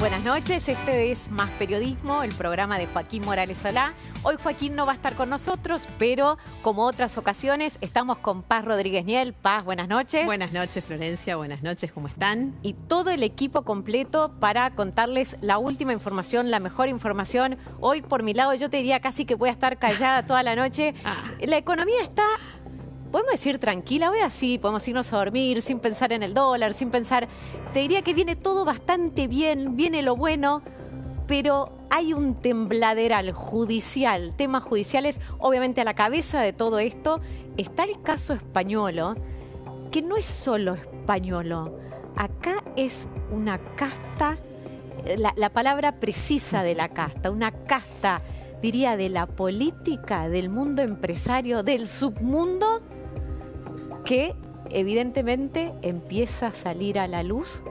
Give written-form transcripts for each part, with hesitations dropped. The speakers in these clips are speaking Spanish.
Buenas noches, este es Más Periodismo, el programa de Joaquín Morales Solá. Hoy Joaquín no va a estar con nosotros, pero como otras ocasiones estamos con Paz Rodríguez Niel. Paz, buenas noches. Buenas noches, Florencia, buenas noches, ¿cómo están? Y todo el equipo completo para contarles la última información, la mejor información. Hoy por mi lado yo te diría casi que voy a estar callada toda la noche. La economía está... podemos decir tranquila, hoy así, podemos irnos a dormir sin pensar en el dólar, sin pensar... Te diría que viene todo bastante bien, viene lo bueno, pero hay un tembladeral judicial, temas judiciales, obviamente a la cabeza de todo esto está el caso Españolo, que no es solo Españolo, acá es una casta, la palabra precisa de la casta, una casta, diría, de la política, del mundo empresario, del submundo, que evidentemente empieza a salir a la luz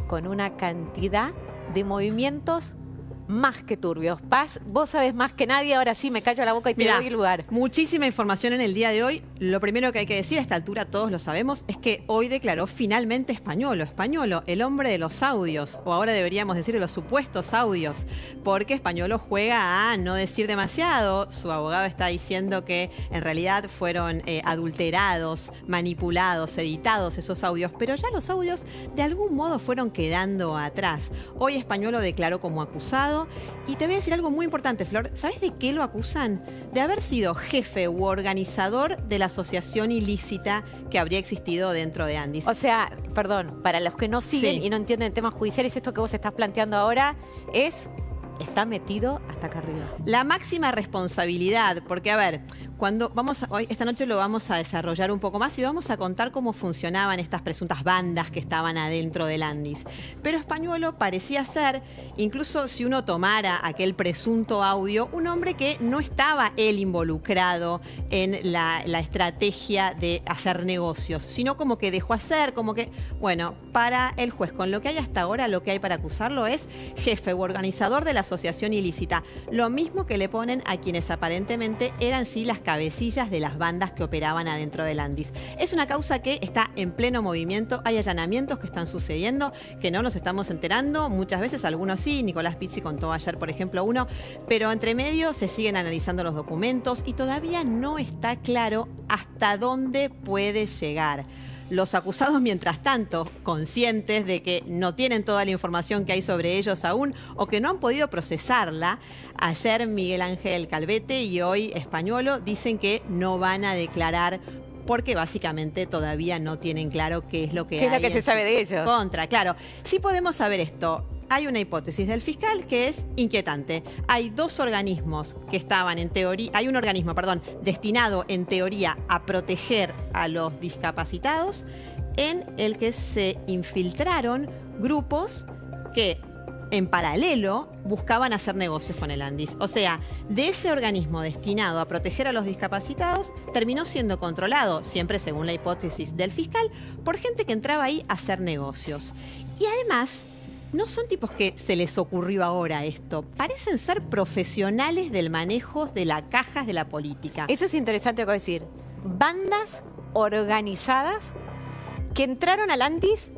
con una cantidad de movimientos más que turbios. Paz, vos sabés más que nadie, ahora sí me callo la boca y te doy el lugar. Muchísima información en el día de hoy. Lo primero que hay que decir, a esta altura todos lo sabemos, es que hoy declaró finalmente Españolo, el hombre de los audios, o ahora deberíamos decir de los supuestos audios, porque Españolo juega a no decir demasiado. Su abogado está diciendo que en realidad fueron adulterados, manipulados, editados esos audios, pero ya los audios de algún modo fueron quedando atrás. Hoy Españolo declaró como acusado. Y te voy a decir algo muy importante, Flor. ¿Sabes de qué lo acusan? De haber sido jefe u organizador de la asociación ilícita que habría existido dentro de Andis. O sea, perdón, para los que no siguen y no entienden temas judiciales, esto que vos estás planteando ahora está metido hasta acá arriba. La máxima responsabilidad, porque a ver, hoy esta noche lo vamos a desarrollar un poco más y vamos a contar cómo funcionaban estas presuntas bandas que estaban adentro del Andis. Pero Españolo parecía ser, incluso si uno tomara aquel presunto audio, un hombre que no estaba él involucrado en la estrategia de hacer negocios, sino como que dejó hacer, como que, bueno, para el juez, con lo que hay hasta ahora, lo que hay para acusarlo es jefe u organizador de la asociación ilícita. Lo mismo que le ponen a quienes aparentemente eran sí las cabecillas de las bandas que operaban adentro del Andis. Es una causa que está en pleno movimiento, hay allanamientos que están sucediendo, que no nos estamos enterando, muchas veces algunos sí, Nicolás Pizzi contó ayer, por ejemplo, uno, pero entre medio se siguen analizando los documentos y todavía no está claro hasta dónde puede llegar. Los acusados, mientras tanto, conscientes de que no tienen toda la información que hay sobre ellos aún o que no han podido procesarla, ayer Miguel Ángel Calvete y hoy Españolo dicen que no van a declarar porque básicamente todavía no tienen claro qué es lo que hay. ¿Qué es lo que se sabe de ellos? Contra, claro. Sí podemos saber esto. Hay una hipótesis del fiscal que es inquietante. Hay dos organismos que estaban en teoría, hay un organismo, destinado en teoría a proteger a los discapacitados, en el que se infiltraron grupos que en paralelo buscaban hacer negocios con el Andis. O sea, de ese organismo destinado a proteger a los discapacitados, terminó siendo controlado, siempre según la hipótesis del fiscal, por gente que entraba ahí a hacer negocios. Y además, no son tipos que se les ocurrió ahora esto. Parecen ser profesionales del manejo de las cajas de la política. Eso es interesante decir. Bandas organizadas que entraron al Andis,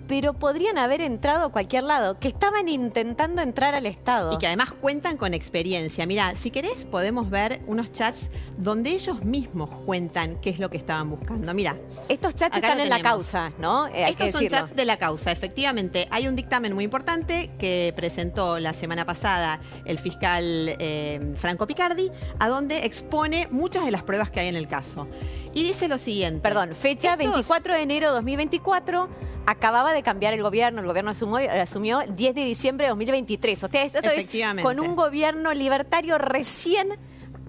pero podrían haber entrado a cualquier lado, que estaban intentando entrar al Estado. Y que además cuentan con experiencia. Mira, si querés podemos ver unos chats donde ellos mismos cuentan qué es lo que estaban buscando. Mira, estos chats están en la causa, ¿no? Estos son chats de la causa, efectivamente. Hay un dictamen muy importante que presentó la semana pasada el fiscal Franco Picardi, a donde expone muchas de las pruebas que hay en el caso. Y dice lo siguiente. Perdón, fecha 24 de enero de 2024, acababa de cambiar el gobierno asumió el 10 de diciembre de 2023. O sea, esto es con un gobierno libertario recién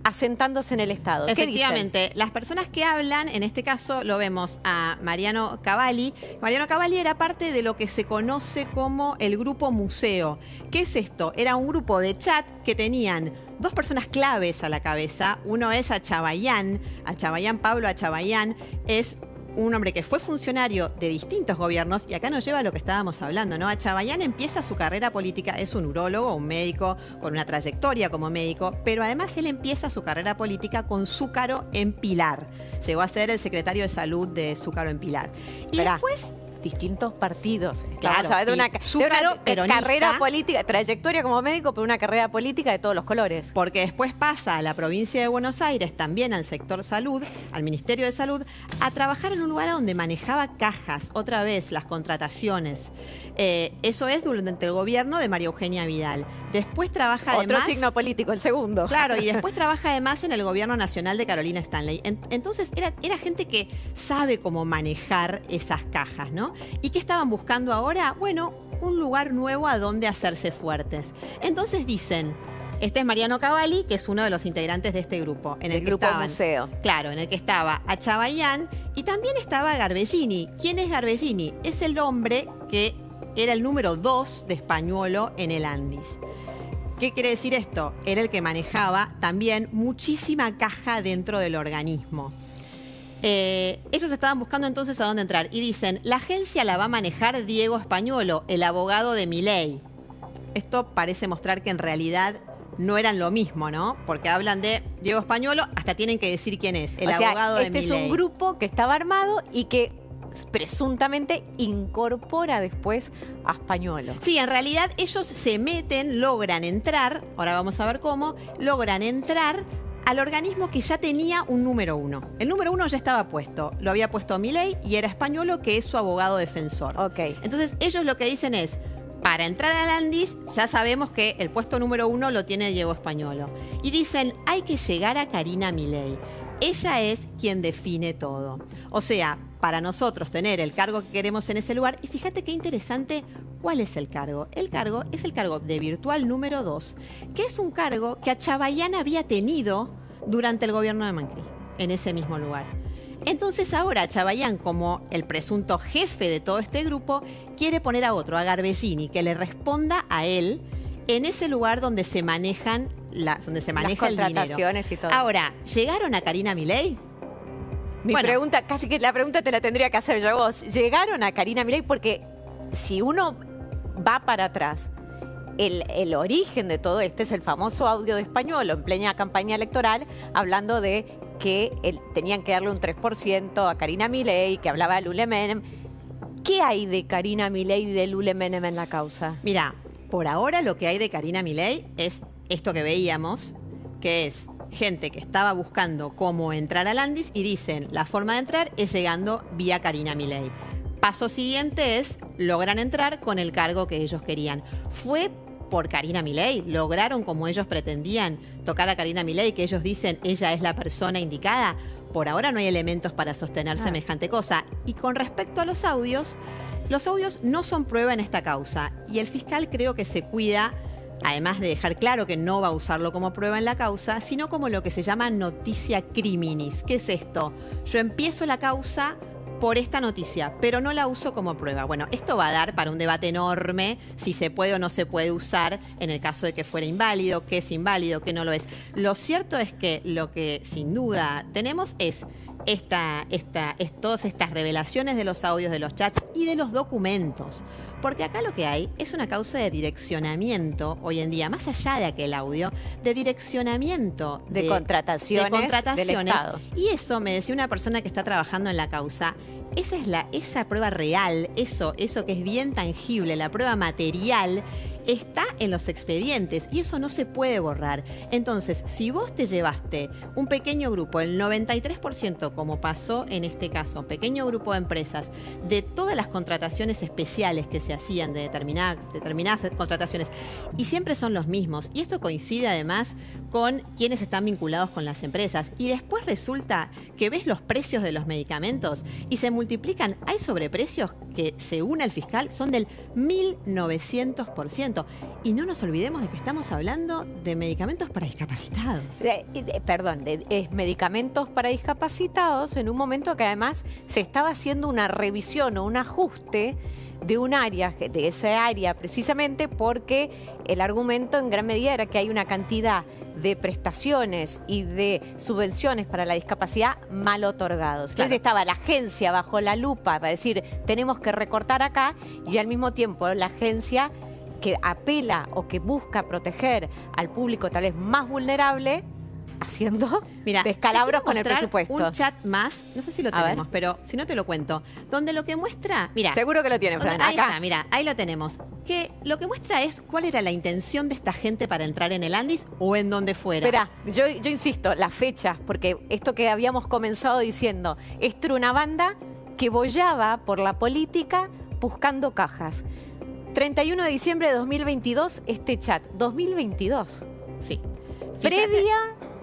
asentándose en el Estado. ¿Qué efectivamente, dicen? Las personas que hablan, en este caso lo vemos a Mariano Cavalli. Mariano Cavalli era parte de lo que se conoce como el Grupo Museo. ¿Qué es esto? Era un grupo de chat que tenían dos personas claves a la cabeza. Uno es Achabayán, Pablo Achabayán, es un hombre que fue funcionario de distintos gobiernos, y acá nos lleva a lo que estábamos hablando, ¿no? Achabayán empieza su carrera política, es un urólogo, un médico con una trayectoria como médico, pero además él empieza su carrera política con Zúcaro en Pilar. Llegó a ser el secretario de Salud de Zúcaro en Pilar. Y después distintos partidos. Claro, de una peronista, carrera política, trayectoria como médico, pero una carrera política de todos los colores. Porque después pasa a la provincia de Buenos Aires, también al sector salud, al Ministerio de Salud, a trabajar en un lugar donde manejaba cajas, otra vez, las contrataciones. Eso es durante el gobierno de María Eugenia Vidal. Después trabaja además... Otro signo político, el segundo. Claro, y después trabaja además en el gobierno nacional de Carolina Stanley. Entonces era gente que sabe cómo manejar esas cajas, ¿no? ¿Y qué estaban buscando ahora? Bueno, un lugar nuevo a donde hacerse fuertes. Entonces dicen, este es Mariano Cavalli, que es uno de los integrantes de este grupo. En el grupo museo. Claro, en el que estaba Achabayán y también estaba Garbellini. ¿Quién es Garbellini? Es el hombre que era el número 2 de Españuolo en el Andis. ¿Qué quiere decir esto? Era el que manejaba también muchísima caja dentro del organismo. Ellos estaban buscando entonces a dónde entrar y dicen, la agencia la va a manejar Diego Españuolo, el abogado de Milei. Esto parece mostrar que en realidad no eran lo mismo, ¿no? Porque hablan de Diego Españuolo, hasta tienen que decir quién es, el abogado de Milei. Este es un grupo que estaba armado y que presuntamente incorpora después a Españuolo. Sí, en realidad ellos se meten, logran entrar, ahora vamos a ver cómo, logran entrar al organismo que ya tenía un número 1. El número 1 ya estaba puesto, lo había puesto Milei y era Españuolo, que es su abogado defensor. Ok. Entonces ellos lo que dicen es, para entrar al Andis ya sabemos que el puesto número 1 lo tiene Diego Españuolo. Y dicen, hay que llegar a Karina Milei. Ella es quien define todo. O sea, para nosotros tener el cargo que queremos en ese lugar, y fíjate qué interesante, ¿cuál es el cargo? El cargo es el cargo de virtual número 2, que es un cargo que Achabayán había tenido durante el gobierno de Macri, en ese mismo lugar. Entonces ahora Achabayán, como el presunto jefe de todo este grupo, quiere poner a otro, a Garbellini, que le responda a él en ese lugar donde se manejan donde se maneja las contrataciones el dinero. Y todo. Ahora, ¿llegaron a Karina Milei? Mi pregunta, casi que la pregunta te la tendría que hacer yo a vos. ¿Llegaron a Karina Milei? Porque si uno va para atrás, el origen de todo esto es el famoso audio de Españuolo en plena campaña electoral, hablando de que tenían que darle un 3% a Karina Milei, que hablaba de Lule Menem. ¿Qué hay de Karina Milei y de Lule Menem en la causa? Mira, por ahora lo que hay de Karina Milei es esto que veíamos, que es gente que estaba buscando cómo entrar al Andis y dicen, la forma de entrar es llegando vía Karina Milei. Paso siguiente es, logran entrar con el cargo que ellos querían. Fue por Karina Milei, lograron como ellos pretendían tocar a Karina Milei, que ellos dicen ella es la persona indicada. Por ahora no hay elementos para sostener semejante cosa. Y con respecto a los audios no son prueba en esta causa. Y el fiscal creo que se cuida, además de dejar claro que no va a usarlo como prueba en la causa, sino como lo que se llama noticia criminis. ¿Qué es esto? Yo empiezo la causa por esta noticia, pero no la uso como prueba. Bueno, esto va a dar para un debate enorme si se puede o no se puede usar en el caso de que fuera inválido, qué es inválido, qué no lo es. Lo cierto es que lo que sin duda tenemos es todas estas revelaciones de los audios, de los chats y de los documentos. Porque acá lo que hay es una causa de direccionamiento hoy en día, más allá de aquel audio, de direccionamiento de contrataciones del Estado. Y eso, me decía una persona que está trabajando en la causa, esa prueba real, eso que es bien tangible, la prueba material, está en los expedientes y eso no se puede borrar. Entonces, si vos te llevaste un pequeño grupo, el 93%, como pasó en este caso, pequeño grupo de empresas, de todas las contrataciones especiales que se hacían de determinadas contrataciones, y siempre son los mismos, y esto coincide además con quienes están vinculados con las empresas, y después resulta que ves los precios de los medicamentos y se multiplican, hay sobreprecios que, según el fiscal, son del 1900%. Y no nos olvidemos de que estamos hablando de medicamentos para discapacitados. Perdón, medicamentos para discapacitados en un momento que además se estaba haciendo una revisión o un ajuste de un área, de esa área precisamente porque el argumento en gran medida era que hay una cantidad de prestaciones y de subvenciones para la discapacidad mal otorgados. Entonces estaba la agencia bajo la lupa para decir tenemos que recortar acá y al mismo tiempo la agencia que apela o que busca proteger al público tal vez más vulnerable haciendo Mira, descalabros te con quiero el mostrar presupuesto. un chat más, no sé si lo A tenemos, ver. pero si no te lo cuento, donde lo que muestra, mira, Seguro que lo tiene, Fran. ahí Acá. está, mira, ahí lo tenemos. Que lo que muestra es cuál era la intención de esta gente para entrar en el Andis o en donde fuera. Espera, yo insisto, las fechas, porque esto que habíamos comenzado diciendo, esto era una banda que boyaba por la política buscando cajas. 31 de diciembre de 2022, este chat. 2022. Sí. Previa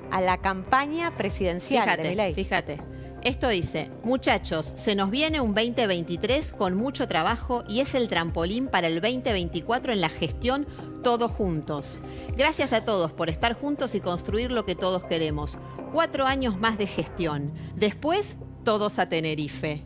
a la campaña presidencial de Milei. Fíjate. Esto dice, muchachos, se nos viene un 2023 con mucho trabajo y es el trampolín para el 2024 en la gestión todos juntos. Gracias a todos por estar juntos y construir lo que todos queremos. 4 años más de gestión. Después, todos a Tenerife.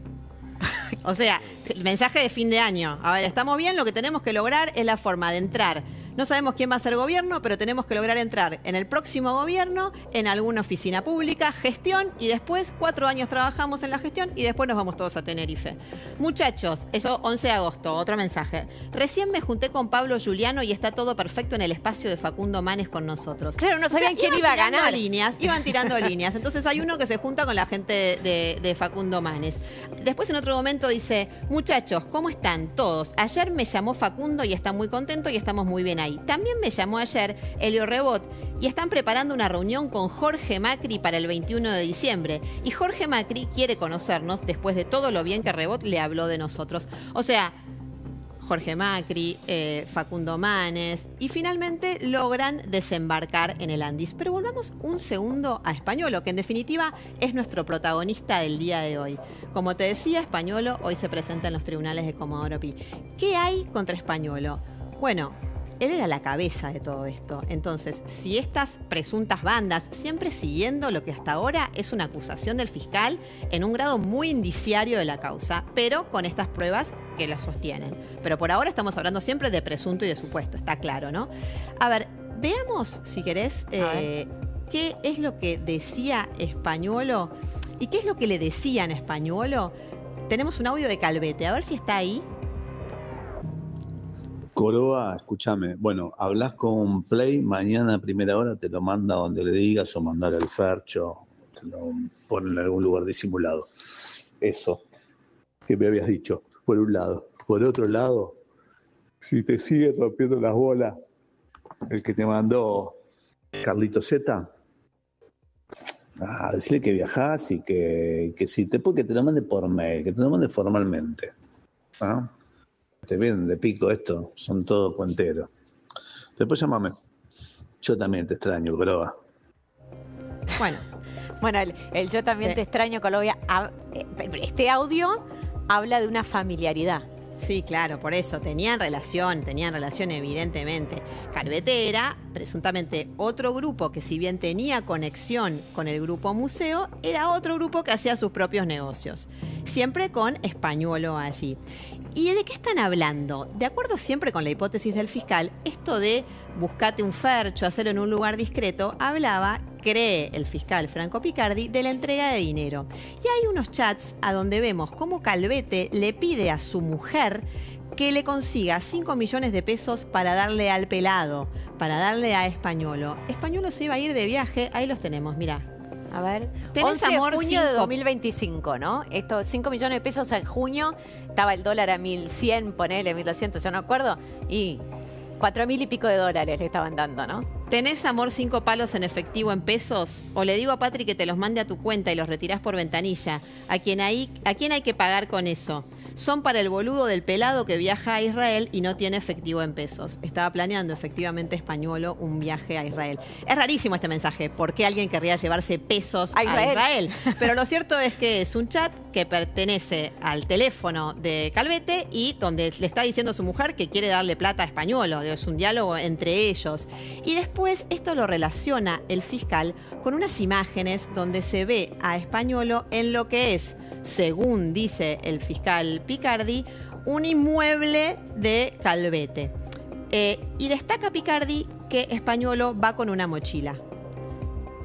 O sea, el mensaje de fin de año. A ver, estamos bien, lo que tenemos que lograr es la forma de entrar. No sabemos quién va a ser gobierno, pero tenemos que lograr entrar en el próximo gobierno, en alguna oficina pública, gestión, y después 4 años trabajamos en la gestión y después nos vamos todos a Tenerife. Muchachos, eso 11 de agosto, otro mensaje. Recién me junté con Pablo Giuliano y está todo perfecto en el espacio de Facundo Manes con nosotros. Claro, no sabían quién iba a ganar. Iban tirando líneas. Entonces hay uno que se junta con la gente de Facundo Manes. Después en otro momento dice, muchachos, ¿cómo están todos? Ayer me llamó Facundo y está muy contento y estamos muy bien ahí. También me llamó ayer Elio Rebot y están preparando una reunión con Jorge Macri para el 21 de diciembre. Y Jorge Macri quiere conocernos después de todo lo bien que Rebot le habló de nosotros. O sea, Jorge Macri, Facundo Manes, y finalmente logran desembarcar en el Andis. Pero volvamos un segundo a Españolo, que en definitiva es nuestro protagonista del día de hoy. Como te decía, Españolo hoy se presenta en los tribunales de Comodoro Pi. ¿Qué hay contra Españolo? Bueno, él era la cabeza de todo esto. Entonces, si estas presuntas bandas, siempre siguiendo lo que hasta ahora es una acusación del fiscal en un grado muy indiciario de la causa, pero con estas pruebas que la sostienen. Pero por ahora estamos hablando siempre de presunto y de supuesto, está claro, ¿no? A ver, veamos, si querés, qué es lo que decía Españolo y qué es lo que le decían a Españolo. Tenemos un audio de Calvete, a ver si está ahí. Coroa, escúchame. Bueno, hablas con Play, mañana a primera hora te lo manda donde le digas o mandar al Fercho, te lo ponen en algún lugar disimulado. Eso, que me habías dicho, por un lado. Por otro lado, si te sigue rompiendo las bolas el que te mandó Carlito Z, decirle que viajás y que si te puede que te lo mande por mail, que te lo mande formalmente. ¿Ah? Te vienen de pico esto, son todos cuenteros. Después llámame. Yo también te extraño, Coroa. Bueno, el yo también te extraño, Colombia. Este audio habla de una familiaridad. Sí, claro, por eso. Tenían relación evidentemente. Calvete era presuntamente otro grupo que, si bien tenía conexión con el grupo museo, era otro grupo que hacía sus propios negocios. Siempre con Españolo allí. ¿Y de qué están hablando? De acuerdo siempre con la hipótesis del fiscal, esto de buscate un fercho, hacerlo en un lugar discreto, cree el fiscal Franco Picardi, de la entrega de dinero. Y hay unos chats a donde vemos cómo Calvete le pide a su mujer que le consiga 5 millones de pesos para darle al pelado, para darle a Españolo. Españolo se iba a ir de viaje, ahí los tenemos, mirá. A ver, ¿Tenés 11 de amor junio de 5? 2025, ¿no? Estos 5 millones de pesos en junio, estaba el dólar a 1.100, ponele, 1.200, yo no acuerdo, y 4.000 y pico de dólares le estaban dando, ¿no? ¿Tenés, amor, 5 palos en efectivo en pesos? O le digo a Patri que te los mande a tu cuenta y los retirás por ventanilla. ¿A quién hay que pagar con eso? Son para el boludo del pelado que viaja a Israel y no tiene efectivo en pesos. Estaba planeando efectivamente Españolo un viaje a Israel. Es rarísimo este mensaje. ¿Por qué alguien querría llevarse pesos a Israel? Pero lo cierto es que es un chat que pertenece al teléfono de Calvete y donde le está diciendo a su mujer que quiere darle plata a Españolo. Es un diálogo entre ellos. Y después esto lo relaciona el fiscal con unas imágenes donde se ve a Españolo en lo que es, según dice el fiscal Picardi, un inmueble de Calvete. Y destaca Picardi que Españolo va con una mochila.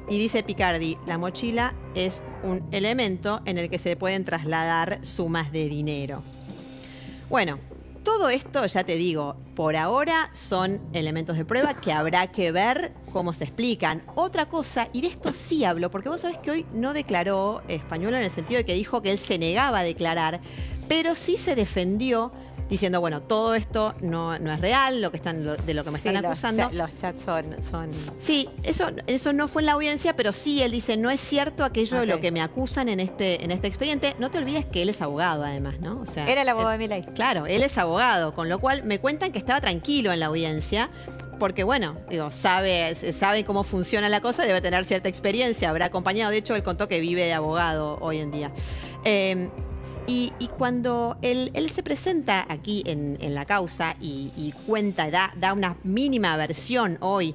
Y dice Picardi, la mochila es un elemento en el que se pueden trasladar sumas de dinero. Bueno, Todo esto, ya te digo, por ahora son elementos de prueba que habrá que ver cómo se explican. Otra cosa, y de esto sí hablo, porque vos sabés que hoy no declaró Españuelo en el sentido de que dijo que él se negaba a declarar, pero sí se defendió diciendo, bueno, todo esto no es real, de lo que me están acusando. Los chats son... Sí, eso no fue en la audiencia, pero sí, él dice, no es cierto aquello de lo que me acusan en este expediente. No te olvides que él es abogado, además, ¿no? O sea, era el abogado de Milei. Claro, él es abogado, con lo cual me cuentan que estaba tranquilo en la audiencia, porque bueno, digo, sabe cómo funciona la cosa, debe tener cierta experiencia, habrá acompañado, de hecho, él contó que vive de abogado hoy en día. Y cuando él se presenta aquí en la causa y cuenta, da una mínima versión hoy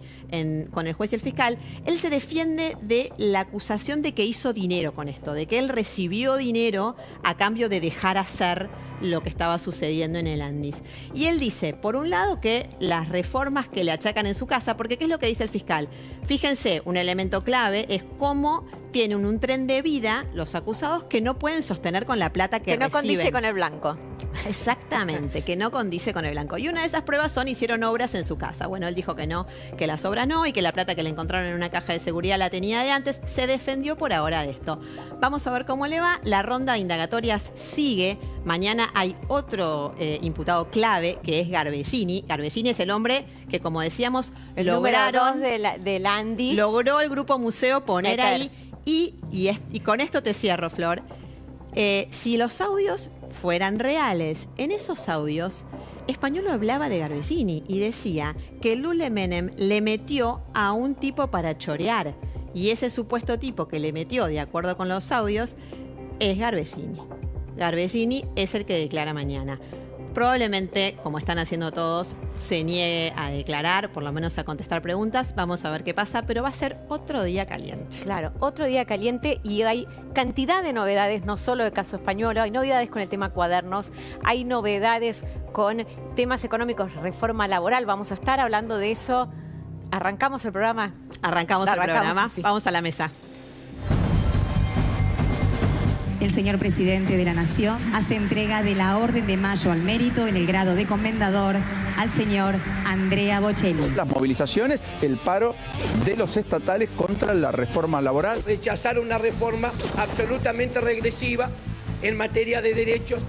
con el juez y el fiscal, él se defiende de la acusación de que hizo dinero con esto, de que él recibió dinero a cambio de dejar hacer lo que estaba sucediendo en el Andis. Y él dice, por un lado, que las reformas que le achacan en su casa, porque ¿qué es lo que dice el fiscal? Fíjense, un elemento clave es cómo tienen un tren de vida los acusados que no pueden sostener con la plata que reciben. Que no condice con el blanco. Exactamente, que no condice con el blanco. Y una de esas pruebas hicieron obras en su casa. Bueno, él dijo que no, que las obras no, y que la plata que le encontraron en una caja de seguridad la tenía de antes. Se defendió por ahora de esto. Vamos a ver cómo le va. La ronda de indagatorias sigue. Mañana hay otro imputado clave, que es Garbellini. Garbellini es el hombre que, como decíamos, el número 2 del Andis. Logró el Grupo Museo poner ahí. Y con esto te cierro, Flor. Si los audios fueran reales, en esos audios Españuelo hablaba de Garbellini y decía que Lule Menem le metió a un tipo para chorear, y ese supuesto tipo que le metió, de acuerdo con los audios, es Garbellini. Garbellini es el que declara mañana. Probablemente, como están haciendo todos, se niegue a declarar, por lo menos a contestar preguntas. Vamos a ver qué pasa, pero va a ser otro día caliente. Claro, otro día caliente, y hay cantidad de novedades, no solo del caso Españuelo, hay novedades con el tema cuadernos, hay novedades con temas económicos, reforma laboral. Vamos a estar hablando de eso. ¿Arrancamos el programa? Arrancamos el programa. Sí. Vamos a la mesa. El señor presidente de la Nación hace entrega de la Orden de Mayo al Mérito en el grado de comendador al señor Andrea Bocelli. Las movilizaciones, el paro de los estatales contra la reforma laboral. Rechazar una reforma absolutamente regresiva en materia de derechos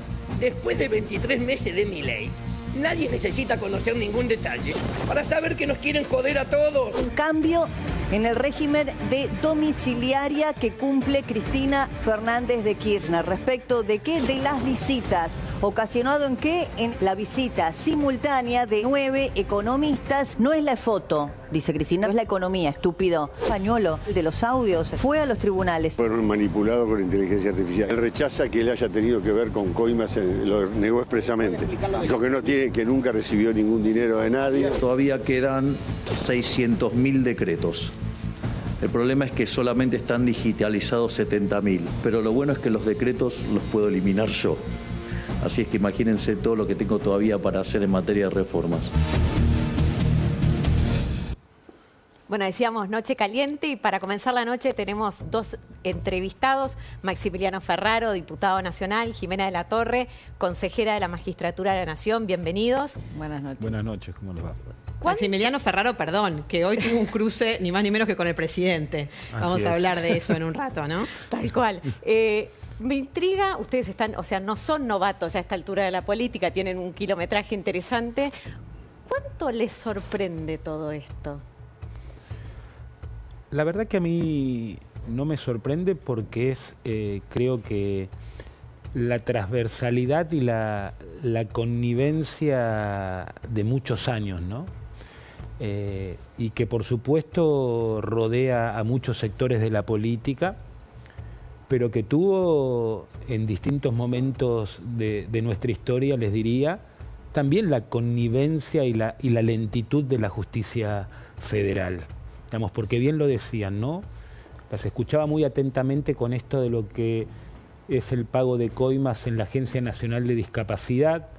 después de 23 meses de Milei. Nadie necesita conocer ningún detalle para saber que nos quieren joder a todos. Un cambio en el régimen de domiciliaria que cumple Cristina Fernández de Kirchner. ¿Respecto de qué? De las visitas. ¿Ocasionado en qué? En la visita simultánea de 9 economistas. No es la foto, dice Cristina, es la economía, estúpido. Españuelo, el de los audios, fue a los tribunales. Fueron manipulados con inteligencia artificial. Él rechaza que él haya tenido que ver con coimas, lo negó expresamente. Dijo que no tiene, que nunca recibió ningún dinero de nadie. Todavía quedan 600.000 decretos. El problema es que solamente están digitalizados 70.000, pero lo bueno es que los decretos los puedo eliminar yo. Así es que imagínense todo lo que tengo todavía para hacer en materia de reformas. Bueno, decíamos noche caliente, y para comenzar la noche tenemos dos entrevistados: Maximiliano Ferraro, diputado nacional; Jimena de la Torre, consejera de la Magistratura de la Nación. Bienvenidos. Buenas noches. Buenas noches, ¿cómo les va? Maximiliano Ferraro, perdón, que hoy tuvo un cruce ni más ni menos que con el presidente. Vamos a hablar de eso en un rato, ¿no? Tal cual. Me intriga, ustedes están, o sea, no son novatos ya a esta altura de la política, tienen un kilometraje interesante. ¿Cuánto les sorprende todo esto? La verdad que a mí no me sorprende, porque es, creo que la transversalidad y la connivencia de muchos años, ¿no? Y que por supuesto rodea a muchos sectores de la política, pero que tuvo en distintos momentos de nuestra historia, les diría, también la connivencia y la lentitud de la justicia federal. Digamos, porque bien lo decían, ¿no? Las escuchaba muy atentamente con esto de lo que es el pago de coimas en la Agencia Nacional de Discapacidad,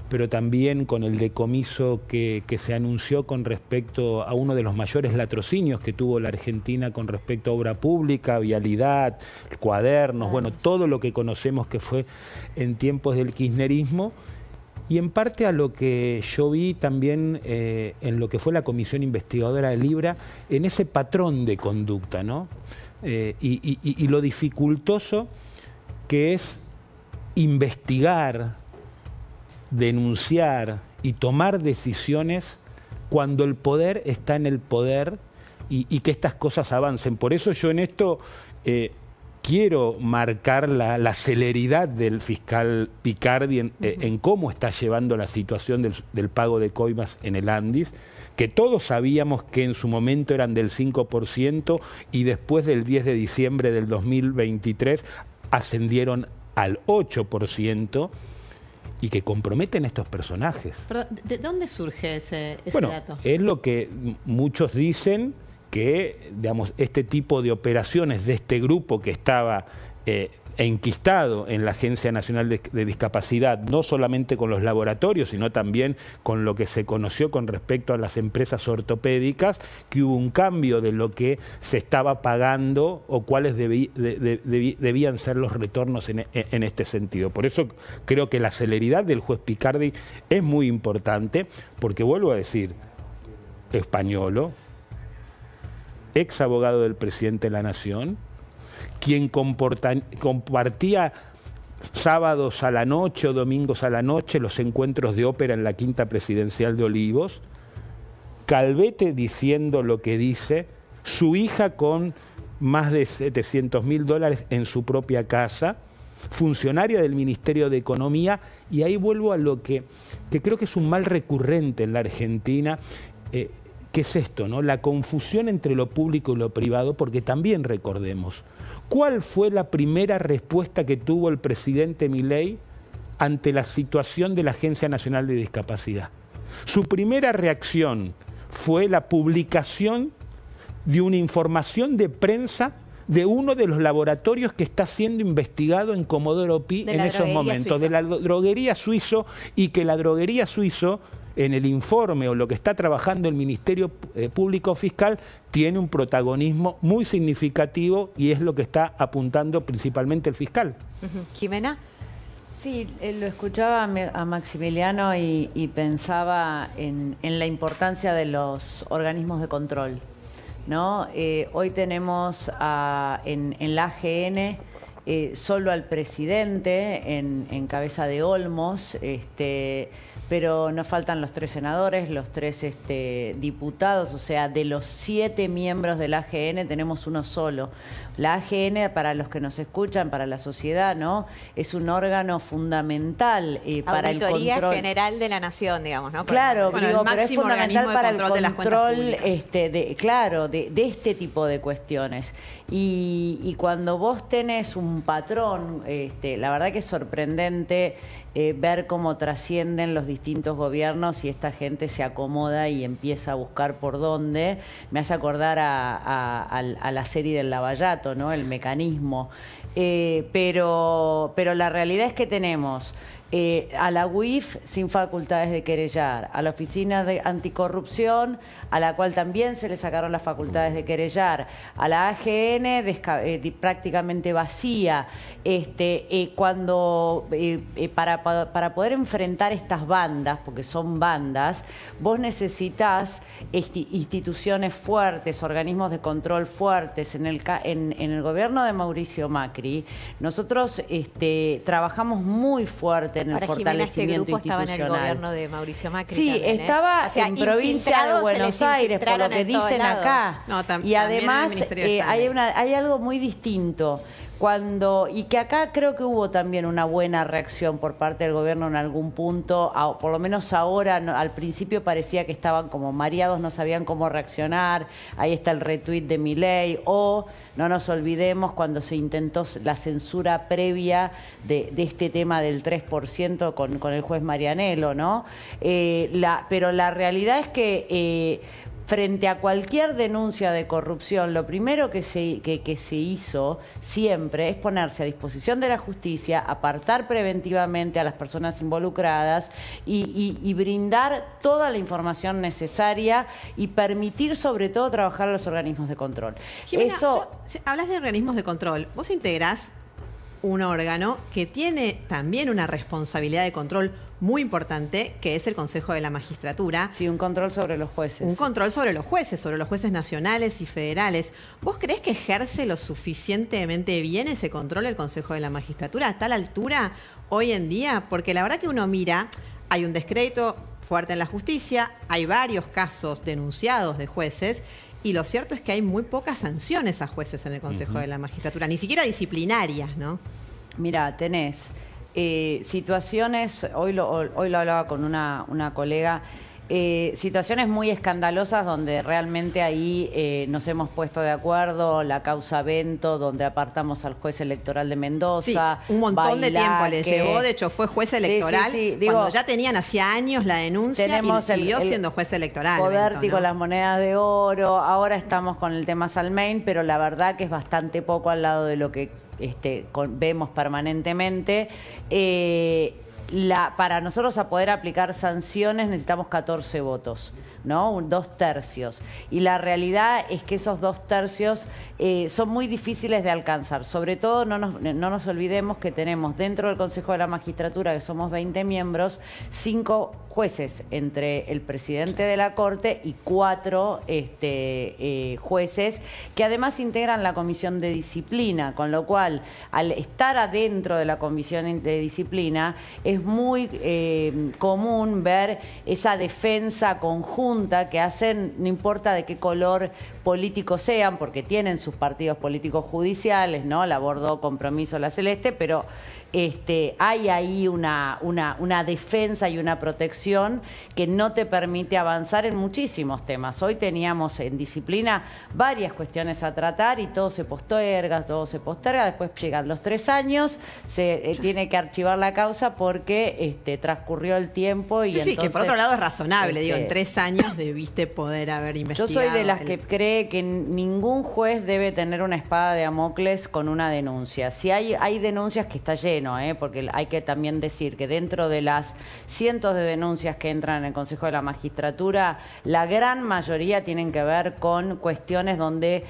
pero también con el decomiso que se anunció con respecto a uno de los mayores latrocinios que tuvo la Argentina con respecto a obra pública, vialidad, cuadernos, bueno, todo lo que conocemos que fue en tiempos del kirchnerismo, y en parte a lo que yo vi también en lo que fue la comisión investigadora de Libra, en ese patrón de conducta, ¿no? Y lo dificultoso que es investigar, denunciar y tomar decisiones cuando el poder está en el poder y que estas cosas avancen. Por eso yo en esto quiero marcar la celeridad del fiscal Picardi en cómo está llevando la situación del pago de coimas en el Andis, que todos sabíamos que en su momento eran del 5% y después del 10 de diciembre del 2023 ascendieron al 8%. Y que comprometen a estos personajes. Pero, ¿de dónde surge ese dato? Es lo que muchos dicen, que digamos, este tipo de operaciones de este grupo que estaba enquistado en la Agencia Nacional de Discapacidad, no solamente con los laboratorios, sino también con lo que se conoció con respecto a las empresas ortopédicas, que hubo un cambio de lo que se estaba pagando o cuáles debían ser los retornos en este sentido. Por eso creo que la celeridad del juez Picardi es muy importante, porque vuelvo a decir, Españolo, ex abogado del presidente de la Nación, quien compartía sábados a la noche o domingos a la noche los encuentros de ópera en la Quinta Presidencial de Olivos, Calvete diciendo lo que dice, su hija con más de $700.000 en su propia casa, funcionaria del Ministerio de Economía, y ahí vuelvo a lo que creo que es un mal recurrente en la Argentina, que es esto, ¿no? La confusión entre lo público y lo privado, porque también recordemos, ¿cuál fue la primera respuesta que tuvo el presidente Milei ante la situación de la Agencia Nacional de Discapacidad? Su primera reacción fue la publicación de una información de prensa de uno de los laboratorios que está siendo investigado en Comodoro Pi en esos momentos, de la droguería Suizo, y que la droguería Suizo, en el informe o lo que está trabajando el Ministerio Público Fiscal, tiene un protagonismo muy significativo y es lo que está apuntando principalmente el fiscal. Jimena. Sí, lo escuchaba a Maximiliano y pensaba en la importancia de los organismos de control, ¿no? Hoy tenemos en la AGN solo al presidente en cabeza de Olmos, pero nos faltan los 3 senadores, los 3 diputados, o sea, de los 7 miembros de la AGN tenemos uno solo. La AGN, para los que nos escuchan, para la sociedad, ¿no? Es un órgano fundamental para el control. Auditoría General de la Nación, digamos, ¿no? Claro, bueno, digo, pero es fundamental para el control de este tipo de cuestiones. Y cuando vos tenés un patrón, la verdad que es sorprendente ver cómo trascienden los distintos gobiernos y esta gente se acomoda y empieza a buscar por dónde. Me hace acordar a la serie del Lavallato, ¿no? El mecanismo. Pero la realidad es que tenemos a la UIF sin facultades de querellar, a la Oficina de Anticorrupción, a la cual también se le sacaron las facultades de querellar, a la AGN prácticamente vacía, para poder enfrentar estas bandas, porque son bandas, vos necesitas instituciones fuertes, organismos de control fuertes. En el gobierno de Mauricio Macri, nosotros trabajamos muy fuerte en el fortalecimiento Jimena, este grupo institucional. estaba en el gobierno de Mauricio Macri. Sí, también, estaba en provincia de Buenos Aires, por lo que dicen acá. No, y además hay algo muy distinto. Y que acá creo que hubo también una buena reacción por parte del gobierno en algún punto, por lo menos ahora, al principio parecía que estaban como mareados, no sabían cómo reaccionar. Ahí está el retweet de Milei, o no nos olvidemos cuando se intentó la censura previa de este tema del 3% con el juez Marianello, ¿no? Pero la realidad es que frente a cualquier denuncia de corrupción, lo primero que se hizo siempre es ponerse a disposición de la justicia, apartar preventivamente a las personas involucradas y brindar toda la información necesaria y permitir sobre todo trabajar a los organismos de control. Jimena, hablas de organismos de control. Vos integrás un órgano que tiene también una responsabilidad de control muy importante, que es el Consejo de la Magistratura. Sí, un control sobre los jueces. Un control sobre los jueces nacionales y federales. ¿Vos creés que ejerce lo suficientemente bien ese control el Consejo de la Magistratura a tal altura hoy en día? Porque la verdad que uno mira, hay un descrédito fuerte en la justicia, hay varios casos denunciados de jueces, y lo cierto es que hay muy pocas sanciones a jueces en el Consejo de la Magistratura, ni siquiera disciplinarias, ¿no? Mira, tenés situaciones, hoy lo hablaba con una colega, situaciones muy escandalosas donde realmente ahí nos hemos puesto de acuerdo, la causa Bento, donde apartamos al juez electoral de Mendoza. Sí, un montón de tiempo le llevó, de hecho fue juez electoral, Digo, cuando ya tenían hacía años la denuncia y siguió siendo juez electoral. Poderti, ¿no? con las monedas de oro, ahora estamos con el tema Salmain, pero la verdad que es bastante poco al lado de lo que vemos permanentemente. Para nosotros a poder aplicar sanciones necesitamos 14 votos, ¿no? 2/3. Y la realidad es que esos 2/3 son muy difíciles de alcanzar. Sobre todo no nos olvidemos que tenemos dentro del Consejo de la Magistratura, que somos 20 miembros, 5 jueces entre el presidente de la Corte y 4 jueces que además integran la Comisión de Disciplina, con lo cual al estar adentro de la Comisión de Disciplina es muy común ver esa defensa conjunta que hacen, no importa de qué color político sean, porque tienen sus partidos políticos judiciales, ¿no? La Bordó, Compromiso, la Celeste, pero hay ahí una defensa y una protección que no te permite avanzar en muchísimos temas. Hoy teníamos en disciplina varias cuestiones a tratar y todo se posterga, después llegan los 3 años, se tiene que archivar la causa porque transcurrió el tiempo y entonces, que por otro lado es razonable, digo, en 3 años debiste poder haber investigado. Yo soy de las que cree que ningún juez debe tener una espada de Damocles con una denuncia. Si hay denuncias que está lleno, porque hay que también decir que dentro de las cientos de denuncias que entran en el Consejo de la Magistratura, la gran mayoría tienen que ver con cuestiones donde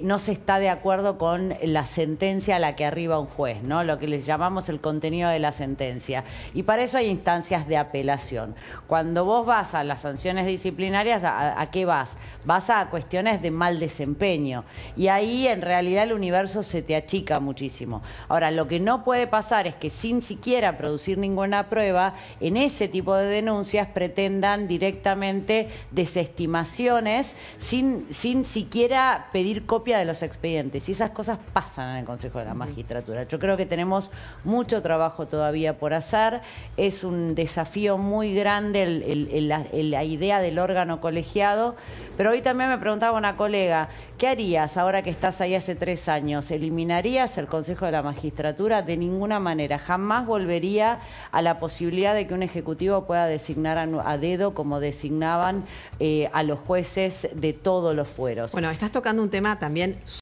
no se está de acuerdo con la sentencia a la que arriba un juez, ¿no? Lo que les llamamos el contenido de la sentencia. Y para eso hay instancias de apelación. Cuando vos vas a las sanciones disciplinarias, ¿a qué vas? Vas a cuestiones de mal desempeño. Y ahí en realidad el universo se te achica muchísimo. Ahora, lo que no puede pasar es que sin siquiera producir ninguna prueba, en ese tipo de denuncias pretendan directamente desestimaciones sin siquiera pedir copia de los expedientes. Y esas cosas pasan en el Consejo de la Magistratura. Yo creo que tenemos mucho trabajo todavía por hacer. Es un desafío muy grande la idea del órgano colegiado. Pero hoy también me preguntaba una colega, ¿qué harías ahora que estás ahí hace 3 años? ¿Eliminarías el Consejo de la Magistratura? De ninguna manera. Jamás volvería a la posibilidad de que un ejecutivo pueda designar a dedo como designaban a los jueces de todos los fueros. Bueno, estás tocando un tema también